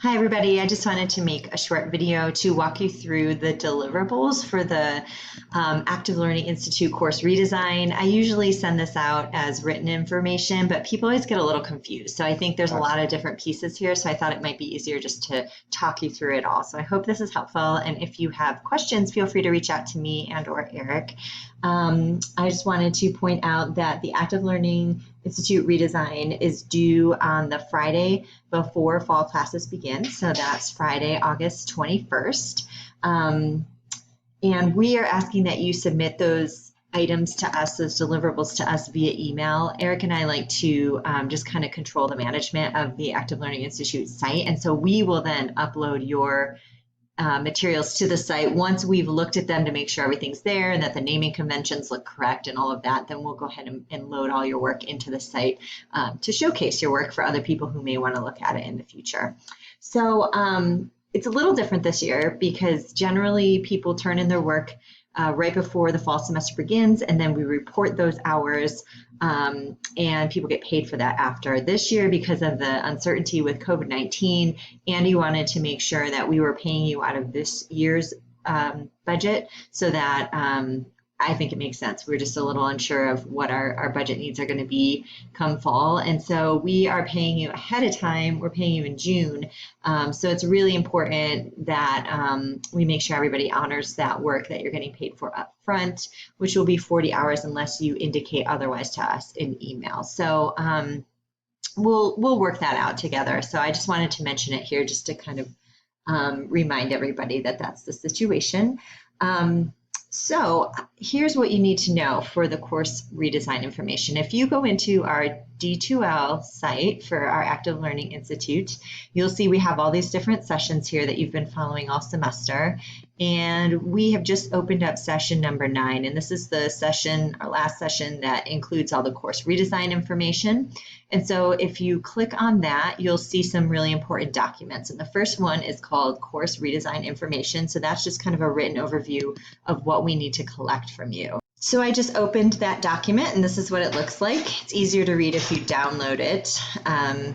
Hi everybody, I just wanted to make a short video to walk you through the deliverables for the Active Learning Institute course redesign. I usually send this out as written information, but people always get a little confused. So I think there's a lot of different pieces here, so I thought it might be easier just to talk you through it all. So I hope this is helpful, and if you have questions, feel free to reach out to me and or Eric. I just wanted to point out that the Active Learning Institute redesign is due on the Friday before fall classes begin. So that's Friday, August 21st. And we are asking that you submit those items to us, those deliverables to us via email. Eric and I like to just kind of control the management of the Active Learning Institute site. And so we will then upload your materials to the site. Once we've looked at them to make sure everything's there and that the naming conventions look correct and all of that, then we'll go ahead and load all your work into the site to showcase your work for other people who may want to look at it in the future. So it's a little different this year because generally people turn in their work right before the fall semester begins, and then we report those hours and people get paid for that after. This year, because of the uncertainty with COVID-19, Andy wanted to make sure that we were paying you out of this year's budget so that I think it makes sense. We're just a little unsure of what our budget needs are going to be come fall. And so we are paying you ahead of time. We're paying you in June. So it's really important that we make sure everybody honors that work that you're getting paid for up front, which will be 40 hours unless you indicate otherwise to us in email. So we'll work that out together. So I just wanted to mention it here just to kind of remind everybody that that's the situation. So here's what you need to know for the course redesign information. If you go into our D2L site for our Active Learning Institute, you'll see we have all these different sessions here that you've been following all semester. And we have just opened up session number 9. And this is the session, our last session, that includes all the course redesign information. And so if you click on that, you'll see some really important documents. And the first one is called course redesign information. So that's just kind of a written overview of what we need to collect from you. So I just opened that document, and this is what it looks like. It's easier to read if you download it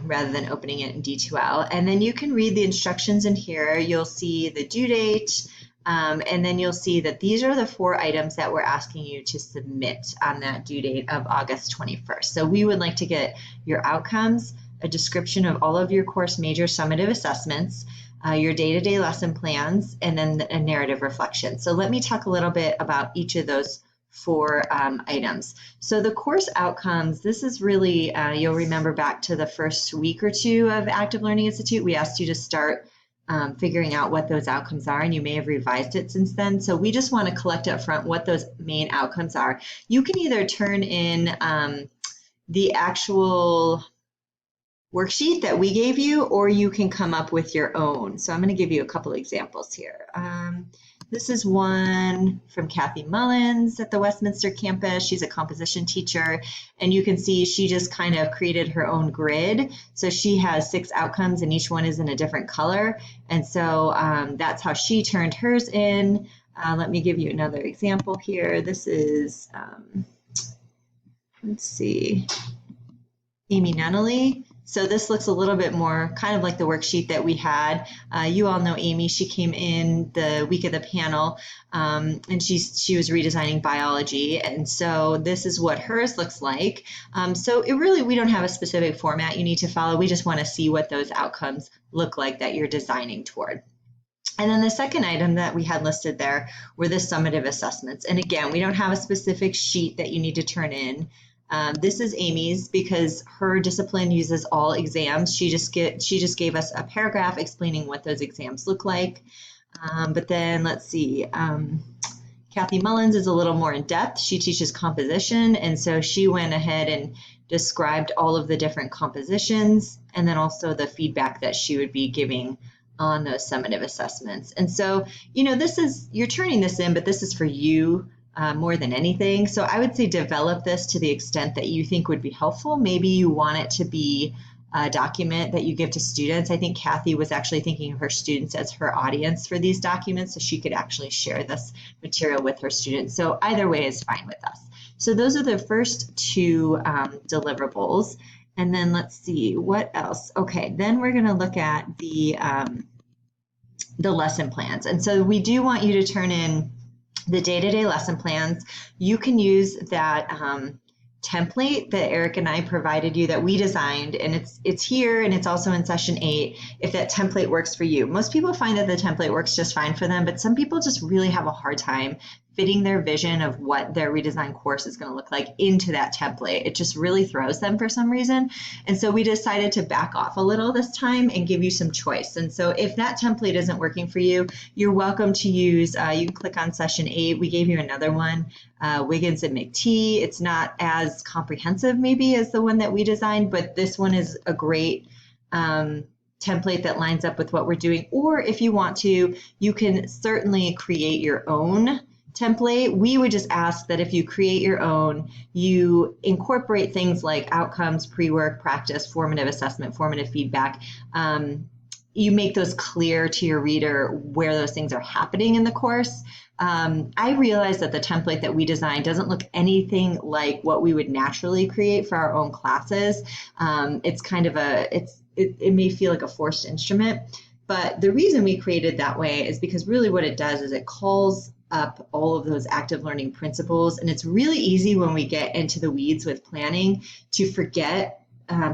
rather than opening it in D2L. And then you can read the instructions in here. You'll see the due date, and then you'll see that these are the 4 items that we're asking you to submit on that due date of August 21st. So we would like to get your outcomes, a description of all of your course major summative assessments, your day-to-day lesson plans, and then a narrative reflection. So let me talk a little bit about each of those 4 items. So the course outcomes, this is really, you'll remember back to the first week or 2 of Active Learning Institute, we asked you to start figuring out what those outcomes are, and you may have revised it since then. So we just want to collect up front what those main outcomes are. You can either turn in the actual worksheet that we gave you, or you can come up with your own. So I'm going to give you a couple examples here. This is one from Kathy Mullins at the Westminster campus. She's a composition teacher, and you can see she just kind of created her own grid. So she has 6 outcomes, and each one is in a different color. And so that's how she turned hers in. Let me give you another example here. This is, let's see, Amy Nunnally. So this looks a little bit more kind of like the worksheet that we had. You all know Amy. She came in the week of the panel, and she was redesigning biology. And so this is what hers looks like. So we don't have a specific format you need to follow. We just want to see what those outcomes look like that you're designing toward. And then the second item that we had listed there were the summative assessments. And again, we don't have a specific sheet that you need to turn in. This is Amy's because her discipline uses all exams. She just gave us a paragraph explaining what those exams look like. But then let's see, Kathy Mullins is a little more in depth. She teaches composition, and so she went ahead and described all of the different compositions and then also the feedback that she would be giving on those summative assessments. And so, you're turning this in, but this is for you. More than anything. So I would say develop this to the extent that you think would be helpful. Maybe you want it to be a document that you give to students. I think Kathy was actually thinking of her students as her audience for these documents, so she could actually share this material with her students. So either way is fine with us. So those are the first 2 deliverables. And then let's see, what else? Okay, then we're going to look at the lesson plans. And so we do want you to turn in the day-to-day lesson plans. You can use that template that Eric and I provided you that we designed, and it's here and it's also in session 8 if that template works for you. Most people find that the template works just fine for them, but some people just really have a hard time fitting their vision of what their redesign course is going to look like into that template. It just really throws them for some reason. And so we decided to back off a little this time and give you some choice. And so if that template isn't working for you, you're welcome to use, you can click on session 8. We gave you another one, Wiggins and McTee. It's not as comprehensive maybe as the one that we designed, but this one is a great template that lines up with what we're doing. Or if you want to, you can certainly create your own template. We would just ask that if you create your own, you incorporate things like outcomes, pre-work, practice, formative assessment, formative feedback. You make those clear to your reader where those things are happening in the course. I realize that the template that we designed doesn't look anything like what we would naturally create for our own classes. It's kind of it may feel like a forced instrument, but the reason we created that way is because really what it does is it calls up all of those active learning principles. And it's really easy when we get into the weeds with planning to forget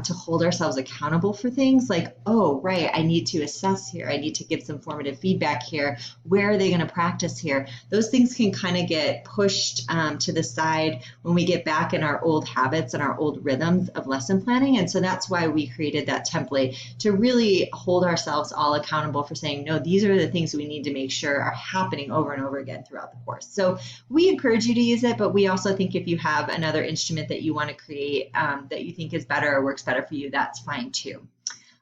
to hold ourselves accountable for things like, oh, right, I need to assess here. I need to give some formative feedback here. Where are they going to practice here? Those things can kind of get pushed to the side when we get back in our old habits and our old rhythms of lesson planning. And so that's why we created that template to really hold ourselves all accountable for saying, no, these are the things we need to make sure are happening over and over again throughout the course. So we encourage you to use it, but we also think if you have another instrument that you want to create that you think is better or works better for you, that's fine too.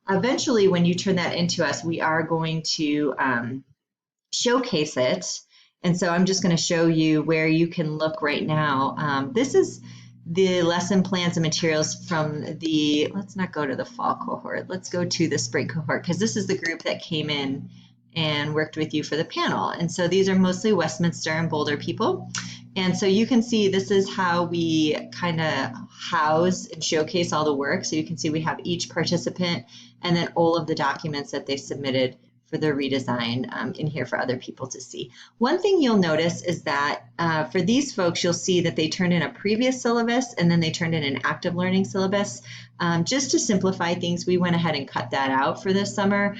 Eventually, when you turn that into us, we are going to showcase it. And so I'm just going to show you where you can look right now. This is the lesson plans and materials from let's not go to the fall cohort. Let's go to the spring cohort, because this is the group that came in and worked with you for the panel. And so these are mostly Westminster and Boulder people. And so you can see this is how we kind of house and showcase all the work. So you can see we have each participant and then all of the documents that they submitted for the redesign in here for other people to see. One thing you'll notice is that for these folks, you'll see that they turned in a previous syllabus and then they turned in an active learning syllabus. Just to simplify things, we went ahead and cut that out for this summer.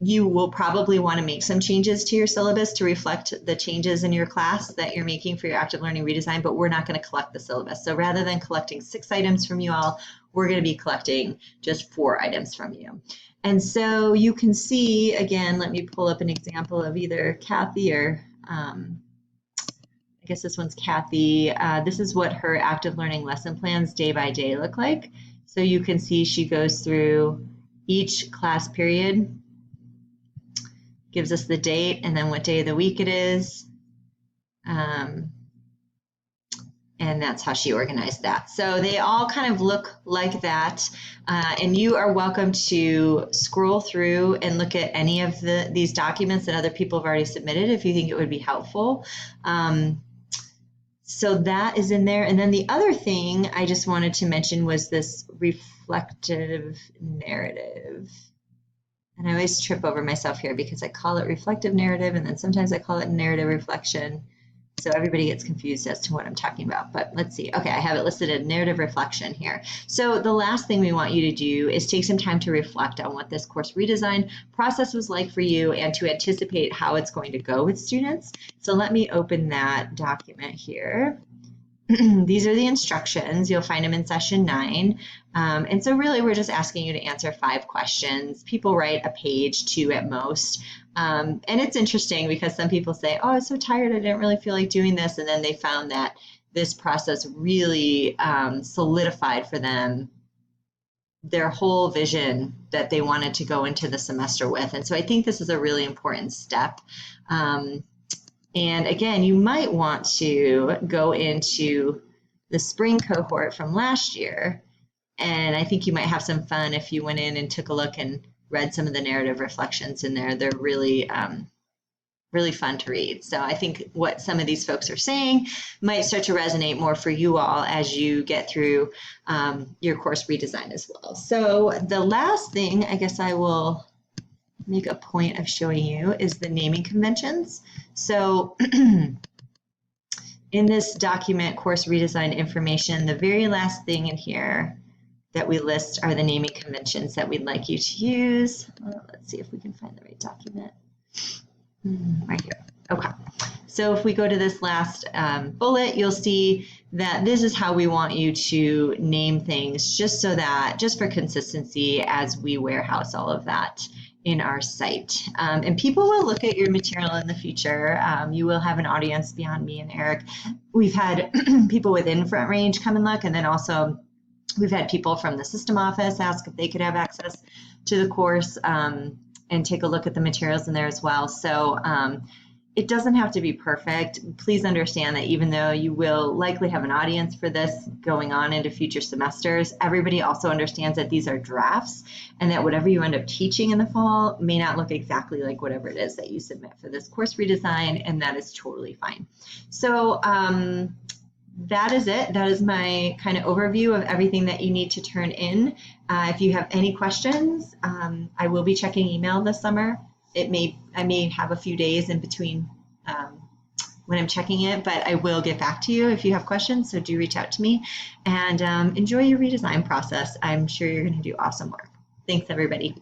You will probably want to make some changes to your syllabus to reflect the changes in your class that you're making for your active learning redesign, but we're not going to collect the syllabus. So rather than collecting 6 items from you all, we're going to be collecting just 4 items from you. And so you can see, again, let me pull up an example of either Kathy or I guess this one's Kathy. This is what her active learning lesson plans day by day look like. So you can see she goes through each class period, gives us the date and then what day of the week it is. And that's how she organized that. So they all kind of look like that. And you are welcome to scroll through and look at any of these documents that other people have already submitted if you think it would be helpful. So that is in there. And then the other thing I just wanted to mention was this reflective narrative. And I always trip over myself here because I call it reflective narrative and then sometimes I call it narrative reflection. So everybody gets confused as to what I'm talking about. But let's see. Okay, I have it listed as narrative reflection here. So the last thing we want you to do is take some time to reflect on what this course redesign process was like for you and to anticipate how it's going to go with students. So let me open that document here. These are the instructions. You'll find them in session 9. And so really we're just asking you to answer 5 questions. People write a page, 2 at most. And it's interesting because some people say, oh, I was so tired, I didn't really feel like doing this. And then they found that this process really solidified for them their whole vision that they wanted to go into the semester with. And so I think this is a really important step. And again, you might want to go into the spring cohort from last year. And I think you might have some fun if you went in and took a look and read some of the narrative reflections in there. They're really really fun to read. So I think what some of these folks are saying might start to resonate more for you all as you get through your course redesign as well. So the last thing I guess I will make a point of showing you is the naming conventions. So in this document, course redesign information, the very last thing in here that we list are the naming conventions that we'd like you to use. Let's see if we can find the right document. Right here. Okay. So if we go to this last bullet, you'll see that this is how we want you to name things, just so that, just for consistency as we warehouse all of that in our site. And people will look at your material in the future. You will have an audience beyond me and Eric. We've had people within Front Range come and look, and then also we've had people from the system office ask if they could have access to the course and take a look at the materials in there as well. So it doesn't have to be perfect. Please understand that even though you will likely have an audience for this going on into future semesters, everybody also understands that these are drafts and that whatever you end up teaching in the fall may not look exactly like whatever it is that you submit for this course redesign, and that is totally fine. So that is it. That is my kind of overview of everything that you need to turn in. If you have any questions, I will be checking email this summer. I may have a few days in between when I'm checking it, but I will get back to you if you have questions. So do reach out to me, and enjoy your redesign process. I'm sure you're going to do awesome work. Thanks, everybody.